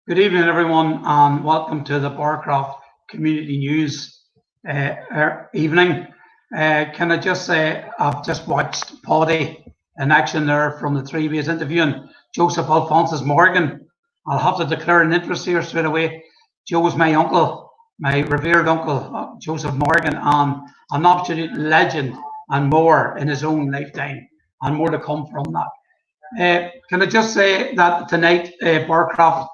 Good evening, everyone, and welcome to the Barcroft Community News evening. Can I just say I've just watched Paddy in action there from the three ways interviewing Joseph Alphonsus Morgan. I'll have to declare an interest here straight away. Joe is my uncle, my revered uncle, Joseph Morgan, and an absolute legend and more in his own lifetime, and more to come from that. Can I just say that tonight, Barcroft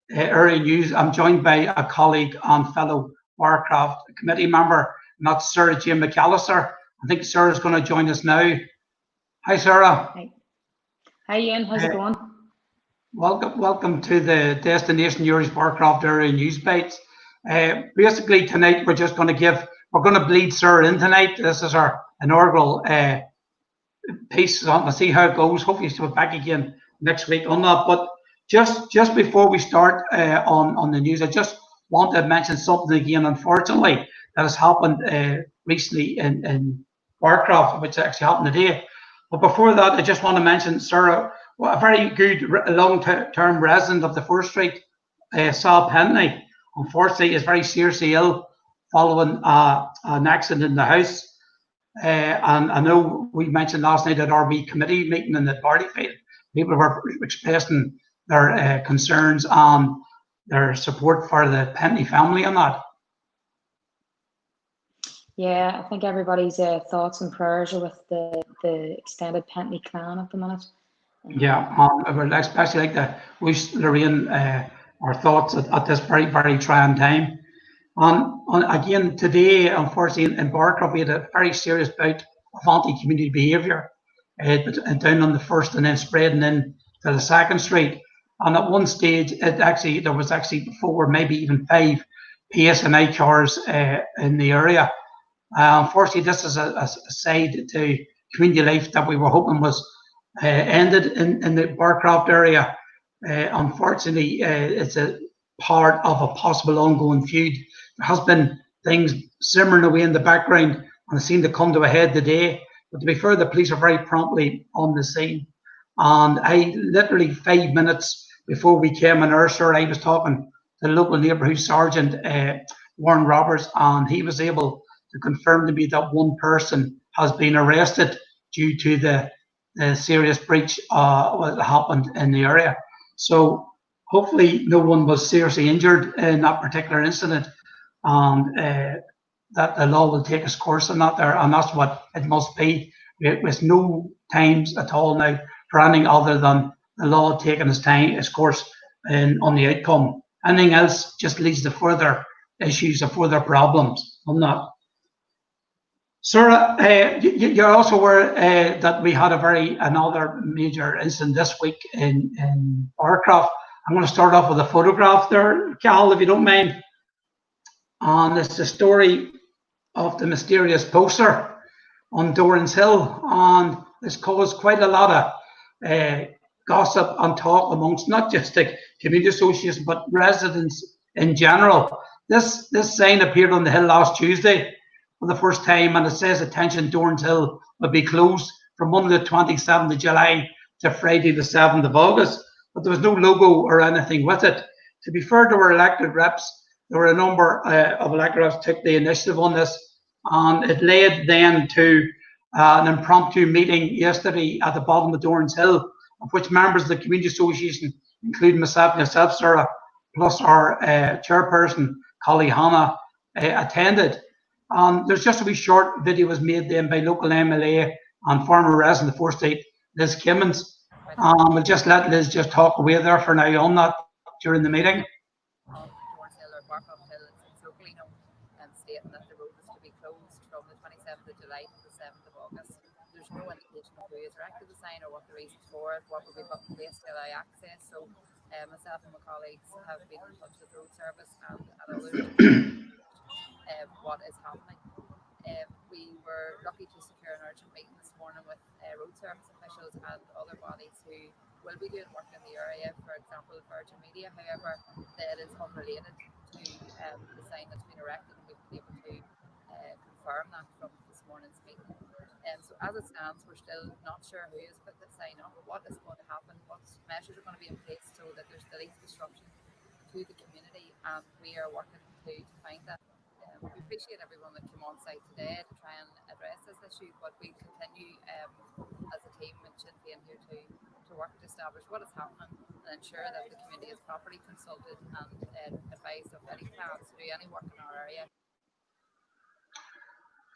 area news, I'm joined by a colleague and fellow Barcroft committee member, not Sarah Jane McAllister. I think Sarah's going to join us now. Hi, Sarah. Hi, Ian. How's it going? Welcome to the Destination Uri's Barcroft area news bites. Basically, tonight we're going to bleed Sarah in tonight. This is our inaugural piece. We'll see how it goes. Hopefully she'll be back again next week on that. But just before we start on the news, I just want to mention something again, unfortunately, that has happened recently in Barcroft, which actually happened today. But before that, I just want to mention Sarah, a very good long-term resident of the First Street, Sal Penley, unfortunately is very seriously ill following an accident in the house. And I know we mentioned last night at our committee meeting in the party field, people were expressing their concerns and their support for the Penley family on that. Yeah, I think everybody's thoughts and prayers are with the extended Penley clan at the minute. Yeah, I would especially like to wish Lorraine our thoughts at this very, very trying time. Again, today, unfortunately, in Barcroft, we had a very serious bout of anti-community behaviour down on the first and then spreading in to the second street. And at one stage, there was 4, maybe even 5 PSNI cars in the area. Unfortunately, this is a side to community life that we were hoping was ended in the Barcroft area. Unfortunately, it's a part of a possible ongoing feud. There has been things simmering away in the background and seem to come to a head today. But to be fair, the police are very promptly on the scene. And I literally 5 minutes before we came in Ursula, I was talking to the local neighbourhood sergeant, Warren Roberts, and he was able to confirm to me that one person has been arrested due to the serious breach what happened in the area. So hopefully no one was seriously injured in that particular incident, and that the law will take its course on that there, and that's what it must be, with no times at all now for anything other than the law taking its course on the outcome. Anything else just leads to further issues or further problems on that. Sarah, you're also aware that we had another major incident this week in Barcroft. I'm going to start off with a photograph there, Cal, if you don't mind. And it's the story of the mysterious poster on Dorans Hill. And it's caused quite a lot of gossip and talk amongst not just the community associations, but residents in general. This sign appeared on the hill last Tuesday for the first time, and it says attention, Dorans Hill will be closed from Monday the 27th of July to Friday the 7th of August. But there was no logo or anything with it. To be fair, there were elected reps. There were a number of elected reps took the initiative on this, and it led then to an impromptu meeting yesterday at the bottom of Dorans Hill, of which members of the community association, including myself and yourself, Sarah, plus our chairperson, Collie Hannah, attended. There's just a wee short video was made then by local MLA and former resident of 4th Street, Liz Kimmins. We'll just let Liz just talk away there for now on that during the meeting. Dorans Hill or Barcroft Hill, it's locally known, stating that the road is to be closed from the 27th of July to the 7th of August. There's no indication of who has erected the sign or what the reasons for it, what will be put in place to allow access. So myself and my colleagues have been in touch with road service and others what is happening. We were lucky to secure an urgent meeting this morning with road service officials and other bodies who will be doing work in the area, for example, Virgin Media. However, that is unrelated to the sign that's been erected, and we've been able to confirm that from this morning's meeting. So as it stands, we're still not sure who has put the sign up, what is going to happen, what measures are going to be in place so that there's the least disruption to to the community, and we are working to find that. We appreciate everyone that came on site today to try and address this issue, but we continue as a team in Sinn Féin here to work to establish what is happening and ensure that the community is properly consulted and advised of any plans to do any work in our area.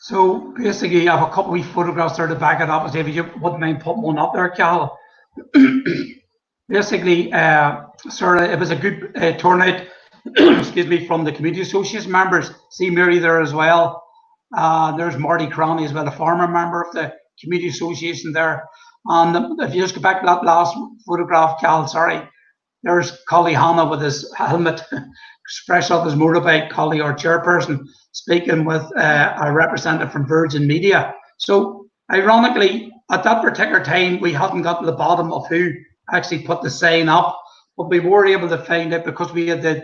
So basically, I have a couple of photographs there to back it up. If you wouldn't mind putting one up there, Cal. Basically, sort of, it was a good turnout. Excuse me, from the community association members. See Mary there as well. There's Marty Crowley as well, a former member of the community association there. And if you just go back to that last photograph, Cal, sorry, there's Collie Hanna with his helmet, fresh off his motorbike, Collie, our chairperson, speaking with a representative from Virgin Media. So, ironically, at that particular time, we hadn't got to the bottom of who actually put the sign up, but we were able to find it because we had the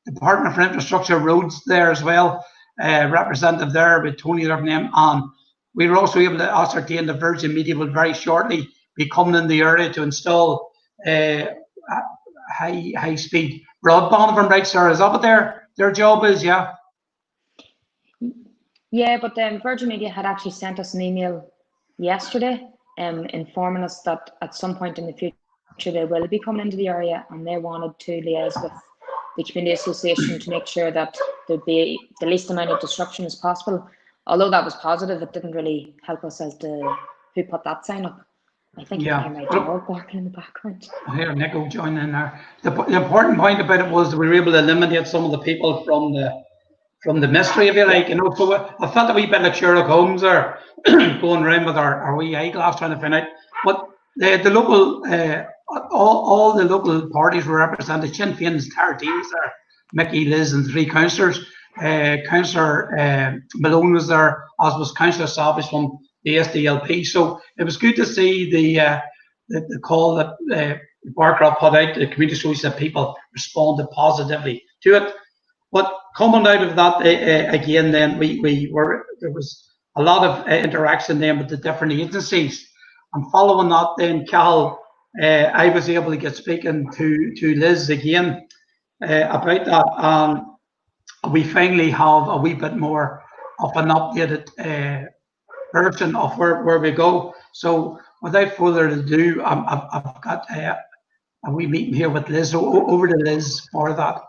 Department for Infrastructure Roads there as well, representative there with Tony, their name, and we were also able to ascertain that Virgin Media will very shortly be coming in the area to install high speed broadband, if I'm right, sir. Is that what their job is? Yeah. Yeah, but Virgin Media had actually sent us an email yesterday, informing us that at some point in the future they will be coming into the area, and they wanted to liaise with the community association to make sure that there'd be the least amount of disruption as possible. Although that was positive, it didn't really help us as to who put that sign up. I think you can hear my dog barking in the background. I hear Nico joining in there. The important point about it was that we were able to eliminate some of the people from the mystery, if you like. You know, so I felt a wee bit like Sherlock Holmes there, going around with our wee eyeglass trying to find out. But the local, all the local parties were represented. Sinn Féin's entire teams there. Mickey, Liz, and 3 councillors. Councillor Malone was there, as was Councillor Savage from the SDLP. So it was good to see the call that Barcroft put out to the community association, that people responded positively to it. But coming out of that again, then there was a lot of interaction then with the different agencies, and following that, then Cal, I was able to get speaking to Liz again about that, and we finally have a wee bit more of an updated version of where we go. So without further ado, I've got a wee meeting here with Liz. Over to Liz for that.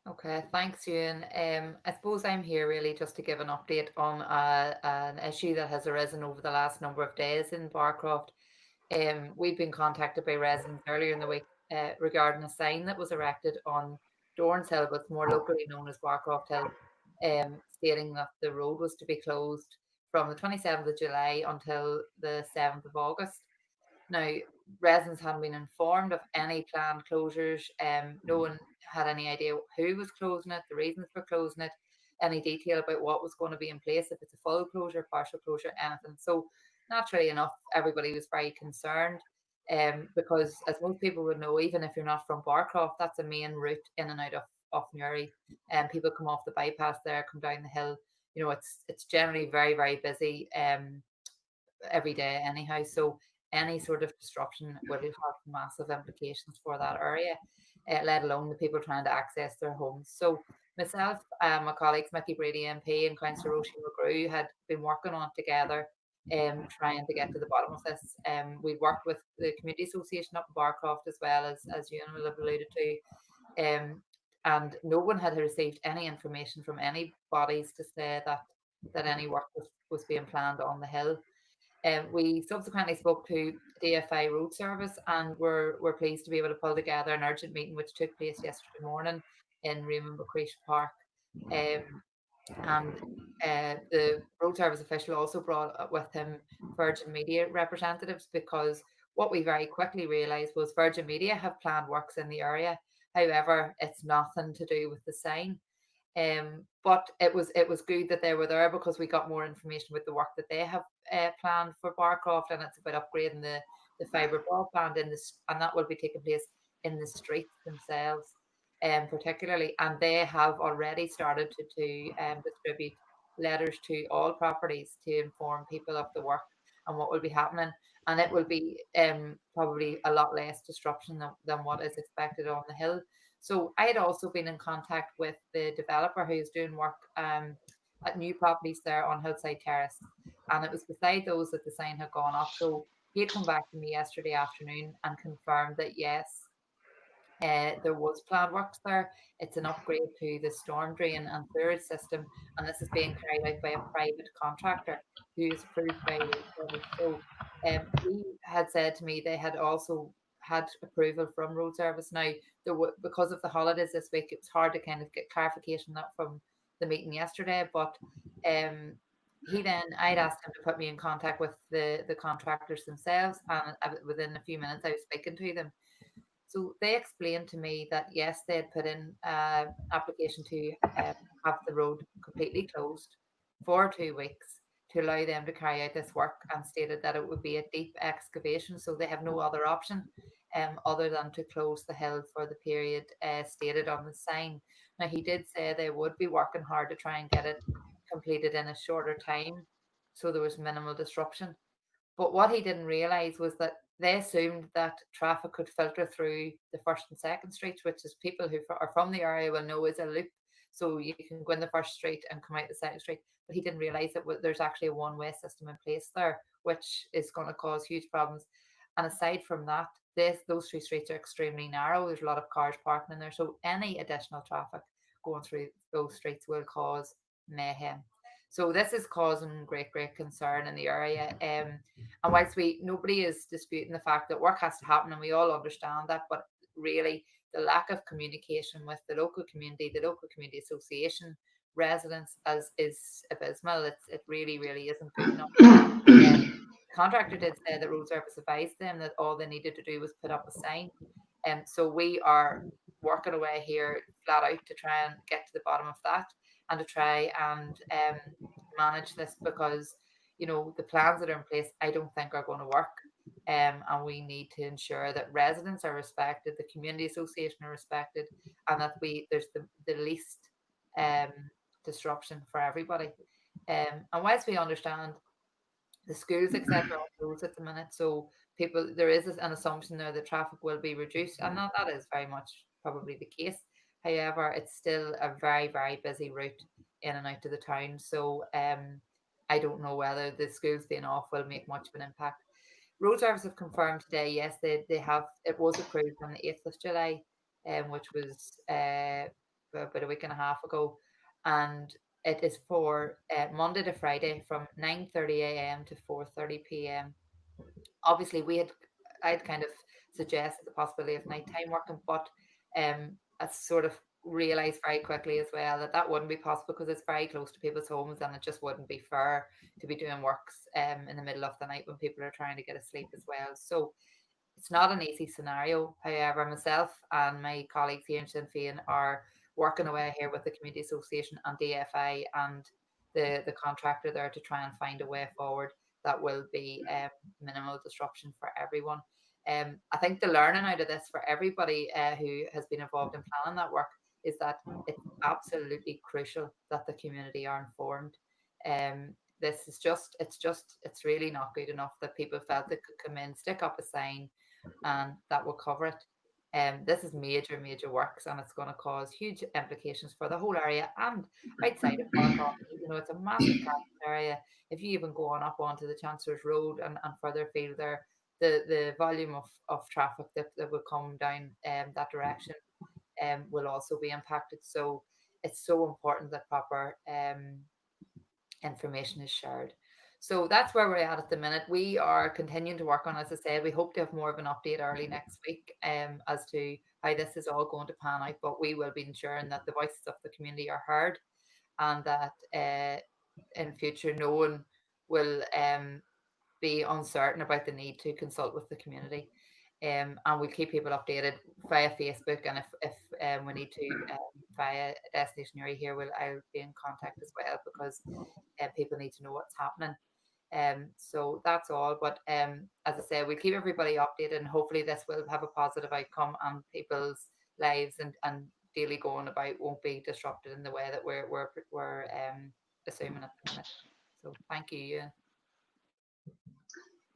Okay, thanks, Ewan. I suppose I'm here really just to give an update on an issue that has arisen over the last number of days in Barcroft. We've been contacted by residents earlier in the week regarding a sign that was erected on Dorans Hill, but more locally known as Barcroft Hill, stating that the road was to be closed from the 27th of July until the 7th of August. Now, residents hadn't been informed of any planned closures. No one had any idea who was closing it, the reasons for closing it, any detail about what was going to be in place, if it's a full closure, partial closure, anything. So naturally enough, everybody was very concerned because, as most people would know, even if you're not from Barcroft, that's a main route in and out of Newry. And people come off the bypass there, come down the hill. You know, it's generally very, very busy every day anyhow. So any sort of disruption will have massive implications for that area, let alone the people trying to access their homes. So myself, my colleagues, Mickey Brady MP and Councillor Roisin McGrew, had been working on it together, trying to get to the bottom of this. We worked with the Community Association up in Barcroft as well, as Ewan will have alluded to. And no one had received any information from any bodies to say that any work was being planned on the hill. We subsequently spoke to DFI Road Service, and we're pleased to be able to pull together an urgent meeting which took place yesterday morning in Raymond McCreesh Park. And the Road Service official also brought with him Virgin Media representatives, because what we very quickly realised was Virgin Media have planned works in the area. However, it's nothing to do with the sign. But it was good that they were there, because we got more information with the work that they have planned for Barcroft, and it's about upgrading the fibre broadband and that will be taking place in the streets themselves, particularly. And they have already started to distribute letters to all properties to inform people of the work. and what will be happening, and it will be probably a lot less disruption than what is expected on the hill. So I had also been in contact with the developer who's doing work at new properties there on Hillside Terrace, and it was beside those that the sign had gone up. So he had come back to me yesterday afternoon and confirmed that yes, there was planned works there. It's an upgrade to the storm drain and sewage system, and this is being carried out by a private contractor who is approved by road service. So he had said to me they had also had approval from road service. Now, because of the holidays this week, it's hard to kind of get clarification that from the meeting yesterday, but I'd asked him to put me in contact with the contractors themselves, and within a few minutes I was speaking to them. So they explained to me that yes, they had put in application to have the road completely closed for 2 weeks to allow them to carry out this work, and stated that it would be a deep excavation, so they have no other option other than to close the hill for the period stated on the sign. Now, he did say they would be working hard to try and get it completed in a shorter time, so there was minimal disruption. But what he didn't realise was that they assumed that traffic could filter through the first and second streets, which is people who are from the area will know is a loop. So you can go in the first street and come out the second street. But he didn't realise that there's actually a one-way system in place there, which is going to cause huge problems. And aside from that, those two streets are extremely narrow. There's a lot of cars parking in there. So any additional traffic going through those streets will cause mayhem. So this is causing great concern in the area. And whilst nobody is disputing the fact that work has to happen, and we all understand that, but really the lack of communication with the local community association, residents is abysmal. It really isn't good enough. The contractor did say that road service advised them that all they needed to do was put up a sign. And so we are working away here flat out to try and get to the bottom of that, and to try and manage this, because the plans that are in place I don't think are going to work, and we need to ensure that residents are respected, the community association are respected, and that there's the least disruption for everybody. And whilst we understand the schools etc are closed at the minute, so there is an assumption there that traffic will be reduced, and that is very much probably the case. However, it's still a very busy route in and out of the town. So I don't know whether the schools being off will make much of an impact. Road service have confirmed today, yes, they have. It was approved on the 8th of July, which was about a week and a half ago, and it is for Monday to Friday from 9:30 a.m. to 4:30 p.m. Obviously, I'd kind of suggested the possibility of nighttime working, but I sort of realised very quickly as well that wouldn't be possible, because it's very close to people's homes, and it just wouldn't be fair to be doing works in the middle of the night when people are trying to get asleep as well. So it's not an easy scenario. However, myself and my colleagues here in Sinn Féin are working away here with the Community Association and DFI and the contractor there to try and find a way forward that will be minimal disruption for everyone. I think the learning out of this for everybody who has been involved in planning that work is that it's absolutely crucial that the community are informed. This is it's really not good enough that people felt they could come in, stick up a sign, and that will cover it. This is major works, and it's going to cause huge implications for the whole area and outside of Barcroft. It's a massive catchment area. If you even go on up onto the Chancellor's Road and further afield there, the volume of traffic that will come down that direction will also be impacted. So it's so important that proper information is shared. So that's where we're at the minute. We are continuing to work on, as I said, we hope to have more of an update early next week as to how this is all going to pan out, but we will be ensuring that the voices of the community are heard, and that in future no one will be uncertain about the need to consult with the community. And we'll keep people updated via Facebook, and if we need to via Destination Area here, I'll be in contact as well, because people need to know what's happening. So that's all. But as I say, we'll keep everybody updated, and hopefully this will have a positive outcome, and people's lives and daily going about won't be disrupted in the way that we're assuming at the minute. So thank you.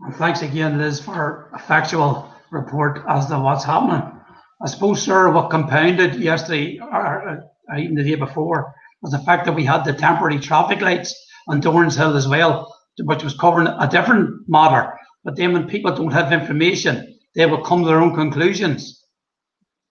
And thanks again, Liz, for a factual report as to what's happening. I suppose, sir, what compounded yesterday or even the day before was the fact that we had the temporary traffic lights on Dorans Hill as well, which was covering a different matter. But then when people don't have information, they will come to their own conclusions.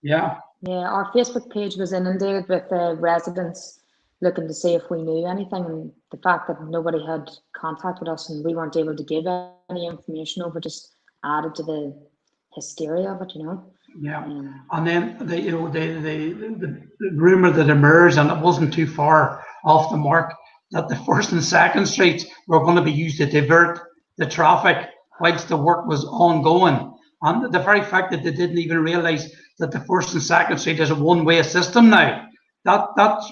Yeah. Yeah, our Facebook page was inundated with residents looking to see if we knew anything, and the fact that nobody had contacted us and we weren't able to give any information over just added to the hysteria of it, you know. Yeah, and then the rumor that emerged, and it wasn't too far off the mark, that the first and second streets were going to be used to divert the traffic whilst the work was ongoing. And the very fact that they didn't even realise that the first and second street is a one-way system now, that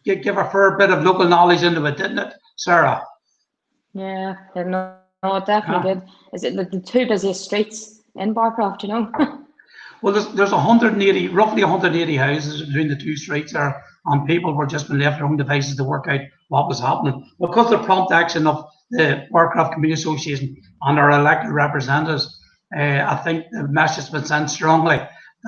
give a fair bit of local knowledge into it, didn't it, Sarah? Yeah, no, it definitely did. Is it the two busiest streets in Barcroft, you know? Well, there's 180, roughly 180 houses between the two streets there, and people were just been left their own devices to work out what was happening. Because of the prompt action of the Barcroft Community Association and our elected representatives, I think the message has been sent strongly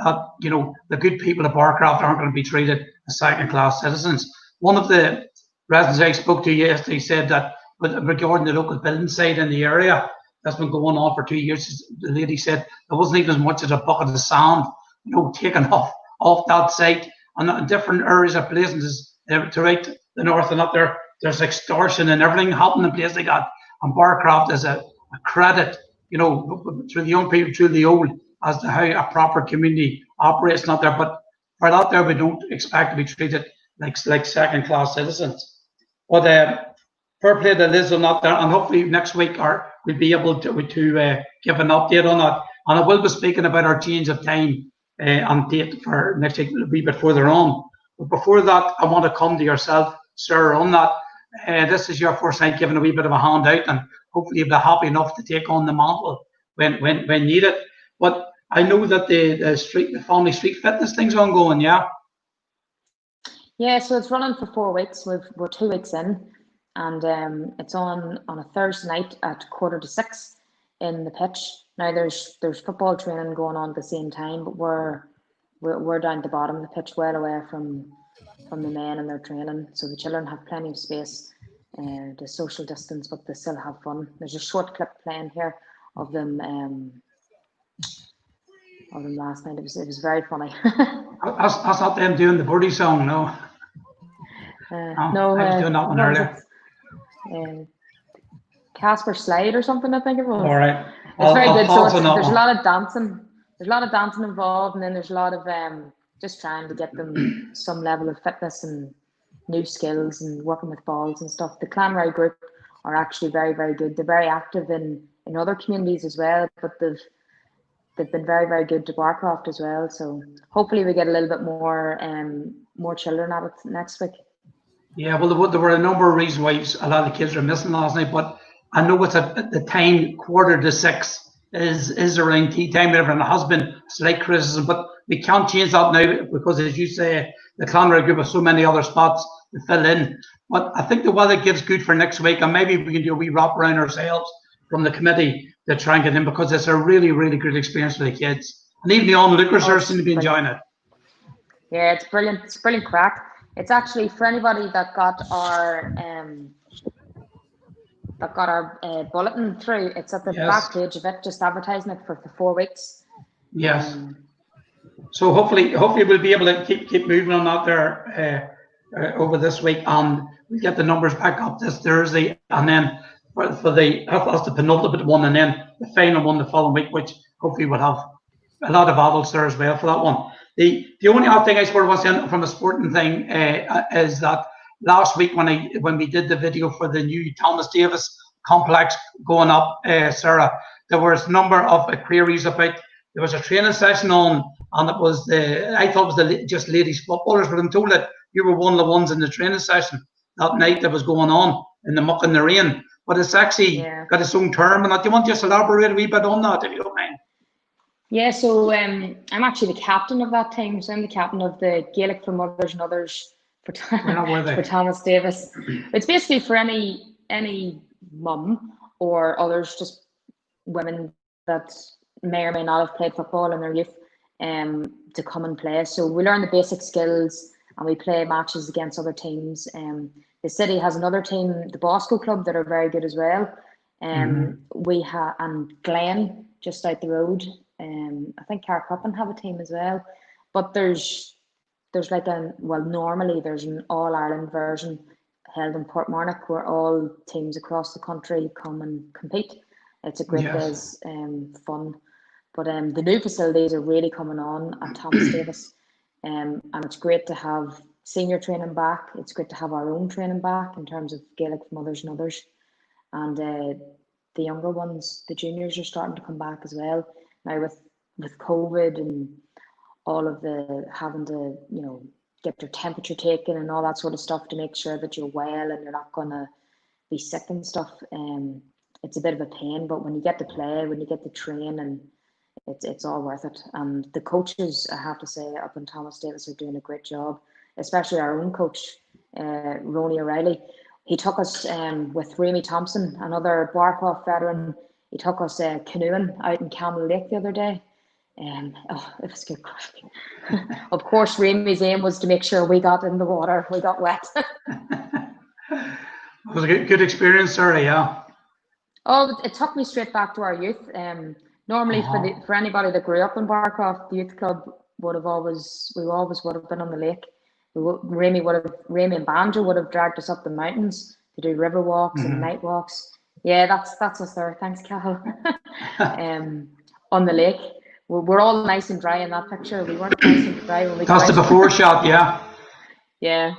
that, you know, the good people of Barcroft aren't going to be treated as second-class citizens. One of the residents I spoke to yesterday said that regarding the local building site in the area, that's been going on for 2 years. The lady said there wasn't even as much as a bucket of sand, you know, taken off that site. And in different areas of places, to right the north and up there, there's extortion and everything happening in places like that. And Barcroft is a credit, you know, through the young people, through the old, as to how a proper community operates not there. But for that there, we don't expect to be treated like second-class citizens. But fair play to Liz on that there, and hopefully next week we'll be able to give an update on that. And I will be speaking about our change of time and date for next week a wee bit further on. But before that, I want to come to yourself, sir, on that. This is your first night giving a wee bit of a handout, and hopefully you'll be happy enough to take on the mantle when needed. But I know that the family street fitness thing's ongoing, yeah? Yeah, so it's running for 4 weeks. We're 2 weeks in, and it's on a Thursday night at 5:45 in the pitch. Now there's football training going on at the same time, but we're down at the bottom of the pitch, well away from the men and their training, so the children have plenty of space to social distance, but they still have fun. There's a short clip playing here of them last night. It was very funny. That's not them doing the birdie song, no. No, I was doing that one earlier. Casper Slide or something, I think it was. All right. It's very good. So there's a lot of dancing. There's a lot of dancing involved, and then there's a lot of just trying to get them some level of fitness and new skills and working with balls and stuff. The Clanroy group are actually very, very good. They're very active in other communities as well, but they've been very, very good to Barcroft as well. So hopefully we get a little bit more children at it next week. Yeah, well, there were a number of reasons why a lot of the kids were missing last night, but I know it's at the time 5:45 is around tea time, and it has been slight criticism, but we can't change that now because, as you say, the Clanroy group has so many other spots to fill in. But I think the weather gives good for next week, and maybe we can do a wee wrap around ourselves from the committee to try and get in, because it's a really, really good experience for the kids. And even the onlookers seem to be enjoying it. Yeah, it's brilliant. It's brilliant crack. It's actually for anybody that got our bulletin through. It's at the back page of it, just advertising it for 4 weeks. Yes. So hopefully we'll be able to keep moving on that there over this week, and we get the numbers back up this Thursday, and then that's the penultimate one, and then the final one the following week, which hopefully will have a lot of adults there as well for that one. The only other thing I suppose was in from a sporting thing is that last week when we did the video for the new Thomas Davis complex going up, Sarah, there was a number of queries about. There was a training session on, and it was I thought it was just ladies footballers, but I'm told that you were one of the ones in the training session that night that was going on in the muck and the rain. But it's actually got its own term, and do you want to just elaborate a wee bit on that, if you don't mind? Yeah, so I'm actually the captain of that team. So I'm the captain of the Gaelic for Mothers and Others for Thomas Davis. It's basically for any mum or others just women that may or may not have played football in their youth to come and play. So we learn the basic skills and we play matches against other teams. The city has another team, the Bosco Club, that are very good as well. We have, and Glen just out the road. I think Carcuppen have a team as well. But there's like normally there's an All Ireland version held in Portmarnock where all teams across the country come and compete. It's a great day's fun. But the new facilities are really coming on at Thomas Davis. And it's great to have senior training back. It's great to have our own training back in terms of Gaelic for mothers and others. And the younger ones, the juniors, are starting to come back as well. Now with COVID and all of the having to, get your temperature taken and all that sort of stuff to make sure that you're well and you're not going to be sick and stuff. It's a bit of a pain, but when you get to play, when you get to train, and it's all worth it. And the coaches, I have to say, up in Thomas Davis are doing a great job, especially our own coach, Ronnie O'Reilly. He took us with Ramy Thompson, another Barcroft veteran. He took us canoeing out in Camel Lake the other day. It was good. Of course, Ramy's aim was to make sure we got in the water. We got wet. It was a good experience, sorry, yeah. Oh, it took me straight back to our youth. Normally, for anybody that grew up in Barcroft, the youth club would have always been on the lake. Ramy and Banjo would have dragged us up the mountains to do river walks and night walks. Yeah, that's us there. Thanks, Cal. On the lake. We're all nice and dry in that picture. We weren't nice and dry when we. That's the before shot, yeah. Yeah,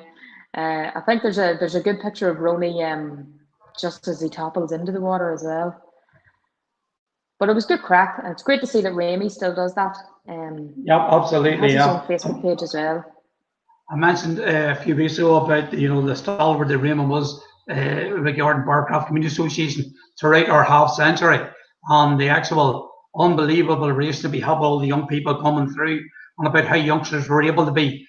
I think there's a good picture of Ronnie just as he topples into the water as well. But it was good crack, and it's great to see that Ramy still does that. Yep, absolutely. He has his own Facebook page as well. I mentioned a few weeks ago about the stalwart that Raymond was regarding Barcroft Community Association throughout our half century, and the actual unbelievable race to be have all the young people coming through, and about how youngsters were able to be,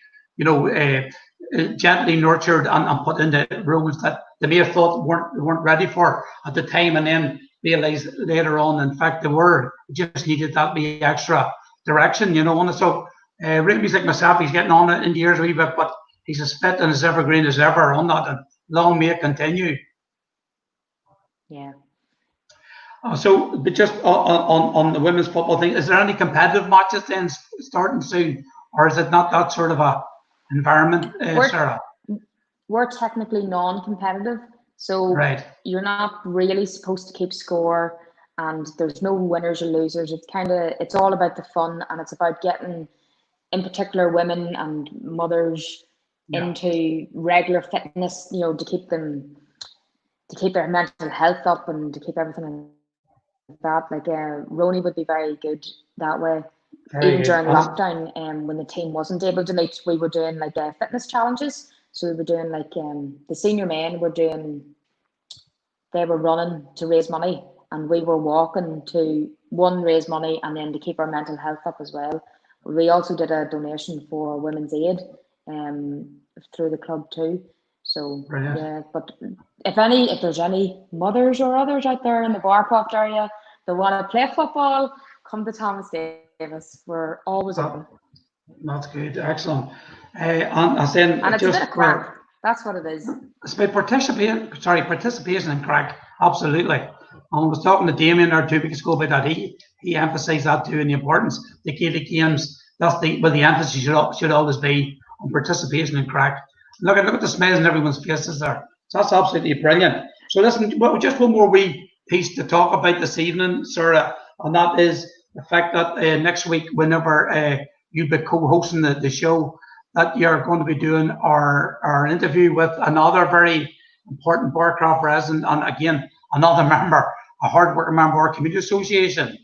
gently nurtured and put into roles that they may have thought weren't ready for at the time, and then realised later on, in fact, they were. Just needed that wee extra direction, And so Ramy's like myself, he's getting on it in years a wee bit, but he's as fit and as evergreen as ever on that, and long may it continue. Yeah. So, but just on the women's football thing, is there any competitive matches then starting soon, or is it not that sort of a environment, Sarah? We're technically non-competitive, so you're not really supposed to keep score, and there's no winners or losers. It's all about the fun, and it's about getting, in particular, women and mothers into regular fitness, to keep their mental health up and to keep everything like that. Like Roni would be very good that way. Even during lockdown, when the team wasn't able to meet, we were doing like fitness challenges. So we were doing like the senior men they were running to raise money, and we were walking to raise money and then to keep our mental health up as well. We also did a donation for Women's Aid through the club too. So yeah, but if there's any mothers or others out there in the Barcroft area that want to play football, come to Thomas Davis. We're always open. That's good, excellent. And it's a bit of crack. That's what it is. It's about participation in crack. Absolutely. And I was talking to Damien there 2 weeks ago about that. He emphasised that too, and the importance of the Gaelic games. That's where the emphasis should always be on participation in crack. Look at the smiles on everyone's faces there. So that's absolutely brilliant. So listen, just one more wee piece to talk about this evening, Sarah, and that is the fact that next week, whenever you'll be co-hosting the show, that you're going to be doing our interview with another very important Barcroft resident, and again, another member, a hard-working member of our community association,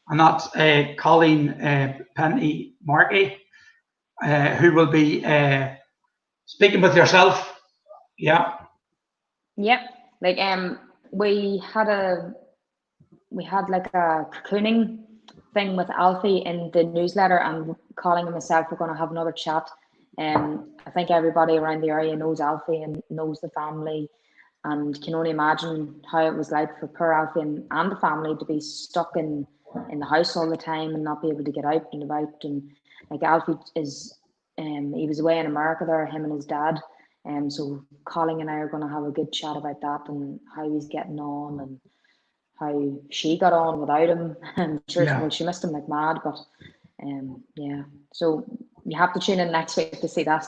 and that's Colleen Penny Markey, who will be speaking with yourself. Yeah. Yep. Like we had like a cocooning thing with Alfie in the newsletter, and Colleen and myself are going to have another chat. I think everybody around the area knows Alfie and knows the family, and can only imagine how it was like for poor Alfie and the family to be stuck in the house all the time and not be able to get out and about. And like Alfie is, he was away in America there, him and his dad. So Colin and I are going to have a good chat about that and how he's getting on and how she got on without him. I'm sure well, she missed him like mad, but yeah. So you have to tune in next week to see that.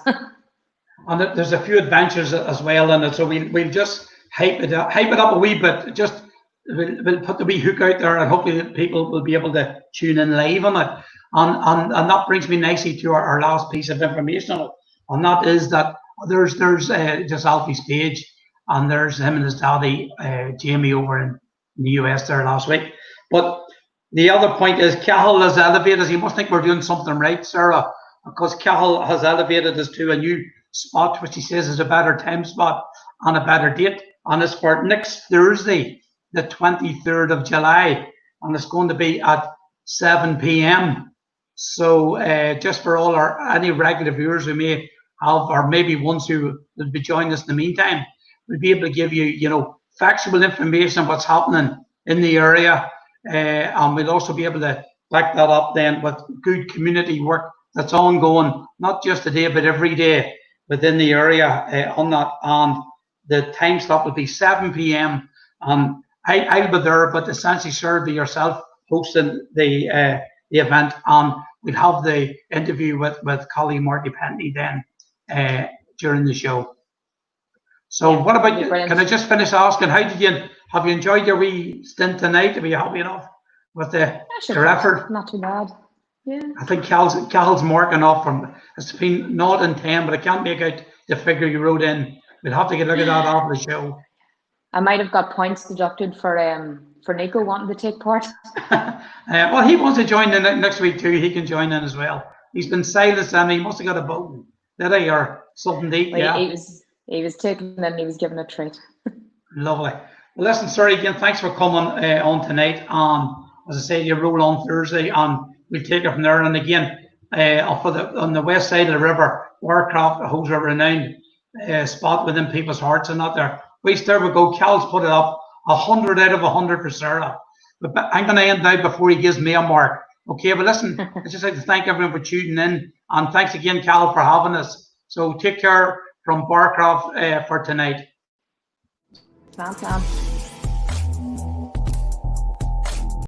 And there's a few adventures as well in it, so we'll just hype it up a wee bit. Just we'll put the wee hook out there, and hopefully people will be able to tune in live on it. And that brings me nicely to our last piece of information, and that is that there's just Alfie's page, and there's him and his daddy Jamie over in the US there last week. But the other point is Cahill has elevated. You must think we're doing something right, Sarah, because Cahill has elevated us to a new spot, which he says is a better time spot and a better date, and it's for next Thursday, the 23rd of July, and it's going to be at 7 p.m. So just for all any regular viewers who may have, or maybe ones who will be joining us in the meantime, we'll be able to give you, factual information on what's happening in the area, and we'll also be able to back that up then with good community work that's ongoing, not just today but every day within the area on that. And the time slot will be 7 p.m. I'll be there, but essentially Sarah will be yourself hosting the event, and we'll have the interview with colleague Marty Pentley then during the show. So what about you? Can I just finish asking, have you enjoyed your wee stint tonight? Are you happy enough with your effort? Not too bad. Yeah. I think Cal's marking off from, it's been 0 and 10, but I can't make out the figure you wrote in. We'll have to get a look at that after the show. I might have got points deducted for Nico wanting to take part. Well, he wants to join in next week too. He can join in as well. He's been silenced and he must have got a bone, did he, or something to eat? Well, yeah. He was taken and he was given a treat. Lovely. Well, listen, sorry again. Thanks for coming on tonight. As I said, you roll on Thursday, and we'll take it from there. And again, on the west side of the river, Barcroft holds a renowned spot within people's hearts, and not there. There we go. Cal's put it up 100 out of 100 for Sarah. But I'm going to end now before he gives me a mark. Okay, but listen, I'd just like to thank everyone for tuning in, and thanks again, Cal, for having us. So take care from Barcroft for tonight. Sam.